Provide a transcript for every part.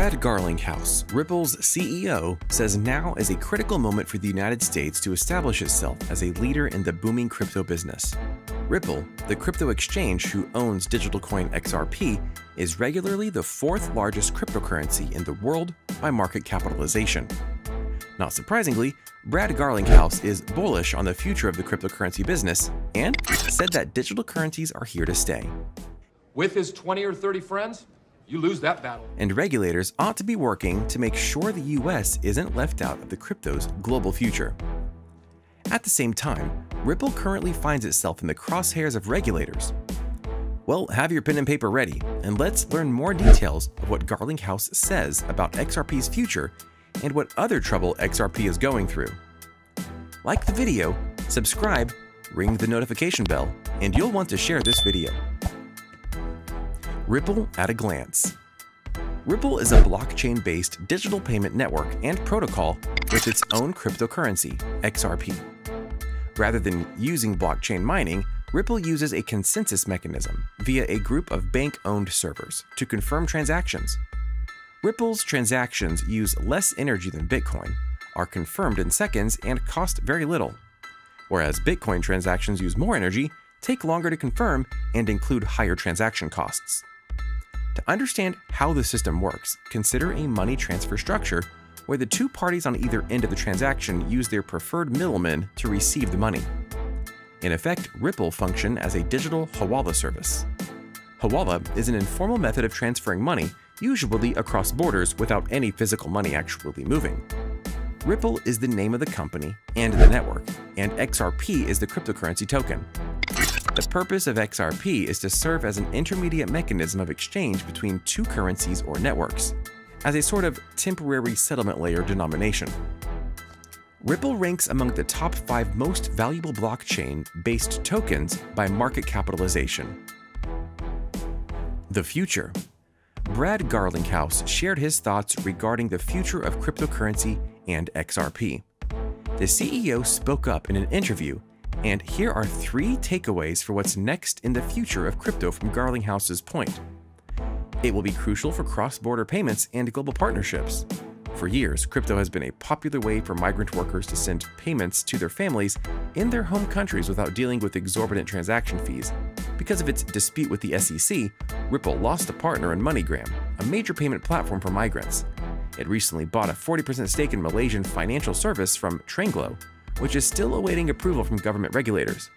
Brad Garlinghouse, Ripple's CEO, says now is a critical moment for the United States to establish itself as a leader in the booming crypto business. Ripple, the crypto exchange who owns digital coin XRP, is regularly the fourth largest cryptocurrency in the world by market capitalization. Not surprisingly, Brad Garlinghouse is bullish on the future of the cryptocurrency business and said that digital currencies are here to stay. With his 20 or 30 friends, you lose that battle. And regulators ought to be working to make sure the US isn't left out of the crypto's global future. At the same time, Ripple currently finds itself in the crosshairs of regulators. Well, have your pen and paper ready, and let's learn more details of what Garlinghouse says about XRP's future and what other trouble XRP is going through. Like the video, subscribe, ring the notification bell, and you'll want to share this video. Ripple at a glance. Ripple is a blockchain-based digital payment network and protocol with its own cryptocurrency, XRP. Rather than using blockchain mining, Ripple uses a consensus mechanism via a group of bank-owned servers to confirm transactions. Ripple's transactions use less energy than Bitcoin, are confirmed in seconds, and cost very little, whereas Bitcoin transactions use more energy, take longer to confirm, and include higher transaction costs. To understand how the system works, consider a money transfer structure where the two parties on either end of the transaction use their preferred middleman to receive the money. In effect, Ripple function as a digital hawala service. Hawala is an informal method of transferring money, usually across borders without any physical money actually moving. Ripple is the name of the company and the network, and XRP is the cryptocurrency token. The purpose of XRP is to serve as an intermediate mechanism of exchange between two currencies or networks, as a sort of temporary settlement layer denomination. Ripple ranks among the top 5 most valuable blockchain-based tokens by market capitalization. The future. Brad Garlinghouse shared his thoughts regarding the future of cryptocurrency and XRP. The CEO spoke up in an interview, and here are 3 takeaways for what's next in the future of crypto from Garlinghouse's point. It will be crucial for cross-border payments and global partnerships. For years, crypto has been a popular way for migrant workers to send payments to their families in their home countries without dealing with exorbitant transaction fees. Because of its dispute with the SEC, Ripple lost a partner in MoneyGram, a major payment platform for migrants. It recently bought a 40% stake in Malaysian financial service from Tranglo, which is still awaiting approval from government regulators.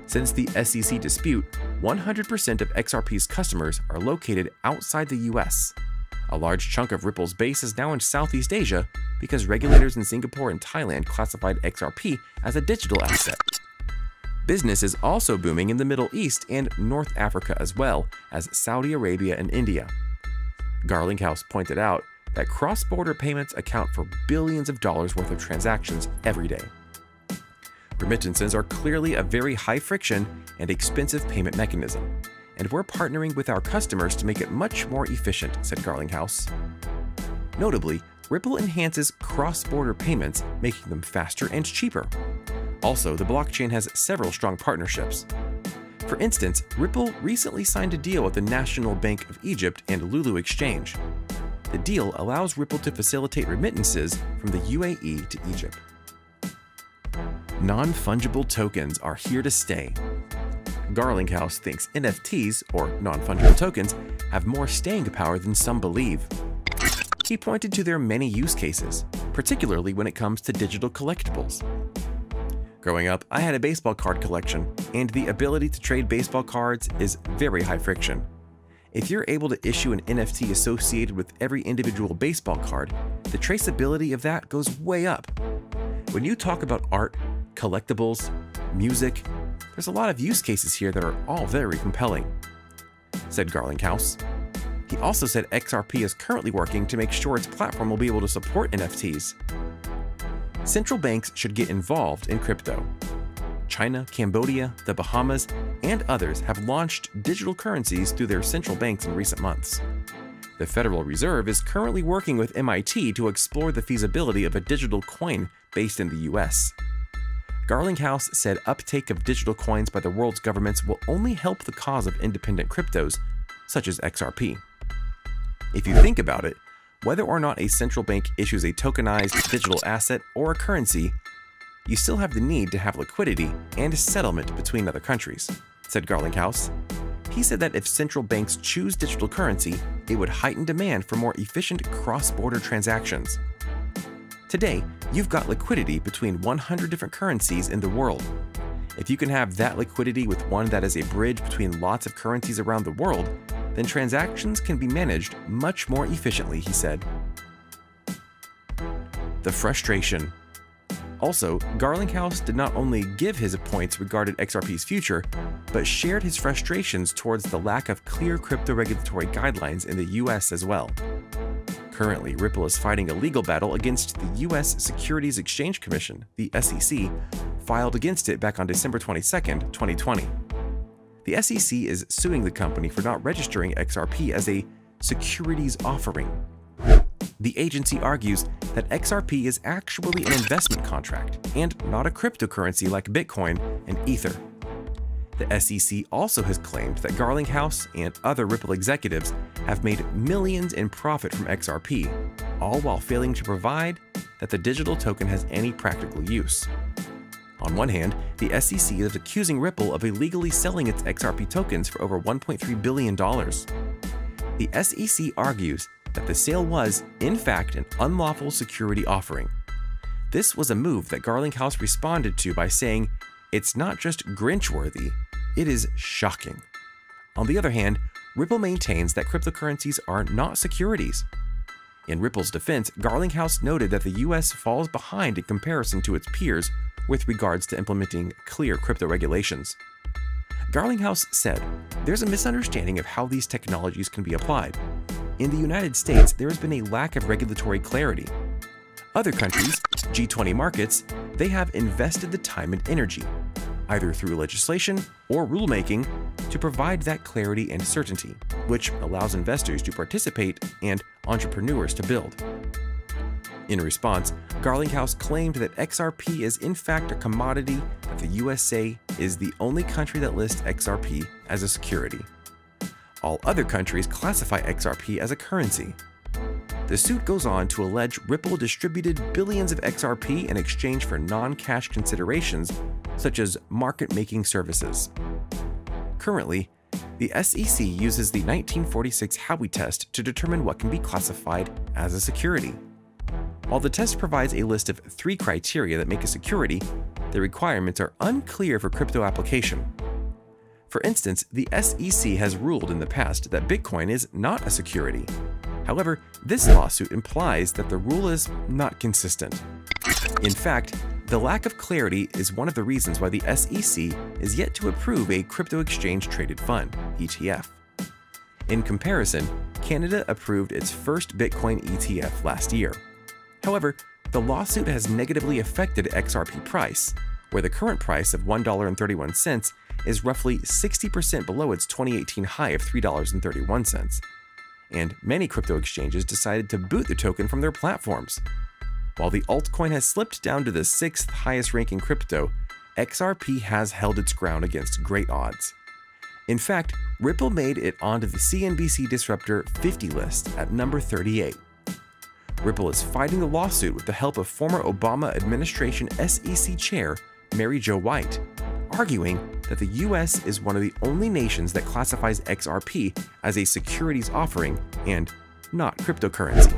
Since the SEC dispute, 100% of XRP's customers are located outside the US. A large chunk of Ripple's base is now in Southeast Asia because regulators in Singapore and Thailand classified XRP as a digital asset. Business is also booming in the Middle East and North Africa as well as Saudi Arabia and India. Garlinghouse pointed out that cross-border payments account for billions of dollars worth of transactions every day. Remittances are clearly a very high-friction and expensive payment mechanism, and we're partnering with our customers to make it much more efficient, said Garlinghouse. Notably, Ripple enhances cross-border payments, making them faster and cheaper. Also, the blockchain has several strong partnerships. For instance, Ripple recently signed a deal with the National Bank of Egypt and Lulu Exchange. The deal allows Ripple to facilitate remittances from the UAE to Egypt. Non-fungible tokens are here to stay. Garlinghouse thinks NFTs, or non-fungible tokens, have more staying power than some believe. He pointed to their many use cases, particularly when it comes to digital collectibles. Growing up, I had a baseball card collection, and the ability to trade baseball cards is very high friction. If you're able to issue an NFT associated with every individual baseball card, the traceability of that goes way up. When you talk about art, collectibles, music, there's a lot of use cases here that are all very compelling, said Garlinghouse. He also said XRP is currently working to make sure its platform will be able to support NFTs. Central banks should get involved in crypto. China, Cambodia, the Bahamas, and others have launched digital currencies through their central banks in recent months. The Federal Reserve is currently working with MIT to explore the feasibility of a digital coin based in the US. Garlinghouse said uptake of digital coins by the world's governments will only help the cause of independent cryptos, such as XRP. If you think about it, whether or not a central bank issues a tokenized digital asset or a currency, you still have the need to have liquidity and settlement between other countries, said Garlinghouse. He said that if central banks choose digital currency, it would heighten demand for more efficient cross-border transactions. Today, you've got liquidity between 100 different currencies in the world. If you can have that liquidity with one that is a bridge between lots of currencies around the world, then transactions can be managed much more efficiently, he said. The frustration. Also, Garlinghouse did not only give his points regarding XRP's future, but shared his frustrations towards the lack of clear crypto regulatory guidelines in the US as well. Currently, Ripple is fighting a legal battle against the US Securities Exchange Commission, the SEC, filed against it back on December 22, 2020. The SEC is suing the company for not registering XRP as a securities offering. The agency argues that XRP is actually an investment contract and not a cryptocurrency like Bitcoin and Ether. The SEC also has claimed that Garlinghouse and other Ripple executives have made millions in profit from XRP, all while failing to provide that the digital token has any practical use. On one hand, the SEC is accusing Ripple of illegally selling its XRP tokens for over $1.3 billion. The SEC argues that the sale was, in fact, an unlawful security offering. This was a move that Garlinghouse responded to by saying, "It's not just Grinch-worthy, it is shocking." On the other hand, Ripple maintains that cryptocurrencies are not securities. In Ripple's defense, Garlinghouse noted that the US falls behind in comparison to its peers with regards to implementing clear crypto regulations. Garlinghouse said, "There's a misunderstanding of how these technologies can be applied. In the United States, there has been a lack of regulatory clarity. Other countries, G20 markets, they have invested the time and energy, either through legislation or rulemaking, to provide that clarity and certainty, which allows investors to participate and entrepreneurs to build." In response, Garlinghouse claimed that XRP is in fact a commodity, that the USA is the only country that lists XRP as a security. All other countries classify XRP as a currency. The suit goes on to allege Ripple distributed billions of XRP in exchange for non-cash considerations, such as market-making services. Currently, the SEC uses the 1946 Howey test to determine what can be classified as a security. While the test provides a list of 3 criteria that make a security, the requirements are unclear for crypto application. For instance, the SEC has ruled in the past that Bitcoin is not a security. However, this lawsuit implies that the rule is not consistent. In fact, the lack of clarity is one of the reasons why the SEC is yet to approve a crypto exchange traded fund, ETF. In comparison, Canada approved its first Bitcoin ETF last year. However, the lawsuit has negatively affected XRP price, where the current price of $1.31 is roughly 60% below its 2018 high of $3.31, and many crypto exchanges decided to boot the token from their platforms. While the altcoin has slipped down to the 6th highest ranking crypto, XRP has held its ground against great odds. In fact, Ripple made it onto the CNBC Disruptor 50 list at number 38. Ripple is fighting the lawsuit with the help of former Obama administration SEC chair Mary Jo White, arguing that the US is one of the only nations that classifies XRP as a securities offering and not cryptocurrency.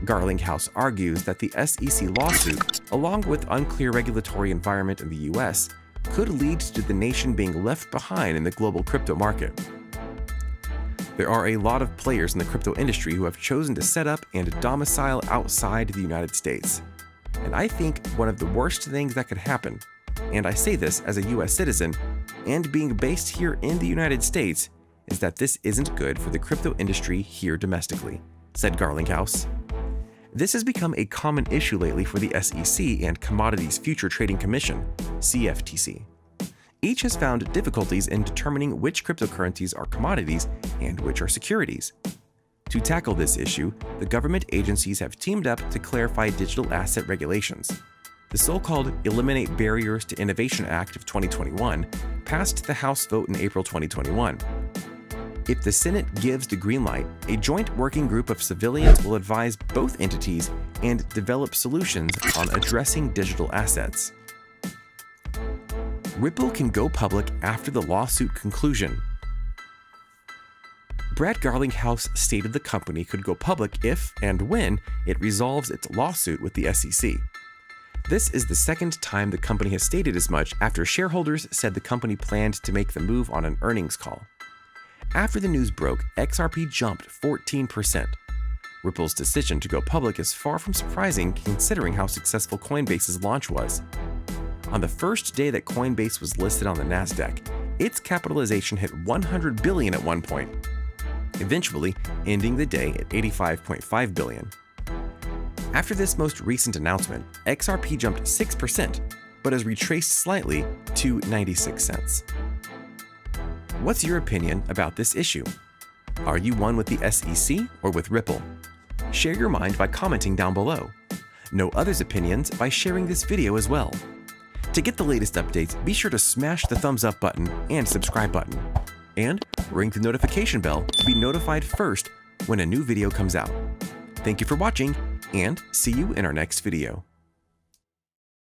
Garlinghouse argues that the SEC lawsuit, along with unclear regulatory environment in the US, could lead to the nation being left behind in the global crypto market. There are a lot of players in the crypto industry who have chosen to set up and domicile outside the United States. And I think one of the worst things that could happen, and I say this as a US citizen, and being based here in the United States, is that this isn't good for the crypto industry here domestically, said Garlinghouse. This has become a common issue lately for the SEC and Commodities Future Trading Commission, CFTC. Each has found difficulties in determining which cryptocurrencies are commodities and which are securities. To tackle this issue, the government agencies have teamed up to clarify digital asset regulations. The so-called Eliminate Barriers to Innovation Act of 2021 passed the House vote in April 2021. If the Senate gives the green light, a joint working group of civilians will advise both entities and develop solutions on addressing digital assets. Ripple can go public after the lawsuit conclusion. Brad Garlinghouse stated the company could go public if and when it resolves its lawsuit with the SEC. This is the second time the company has stated as much after shareholders said the company planned to make the move on an earnings call. After the news broke, XRP jumped 14%. Ripple's decision to go public is far from surprising considering how successful Coinbase's launch was. On the first day that Coinbase was listed on the Nasdaq, its capitalization hit $100 billion at one point, eventually ending the day at $85.5 billion. After this most recent announcement, XRP jumped 6%, but has retraced slightly to 96 cents. What's your opinion about this issue? Are you one with the SEC or with Ripple? Share your mind by commenting down below. Know others' opinions by sharing this video as well. To get the latest updates, be sure to smash the thumbs up button and subscribe button. And ring the notification bell to be notified first when a new video comes out. Thank you for watching, and see you in our next video.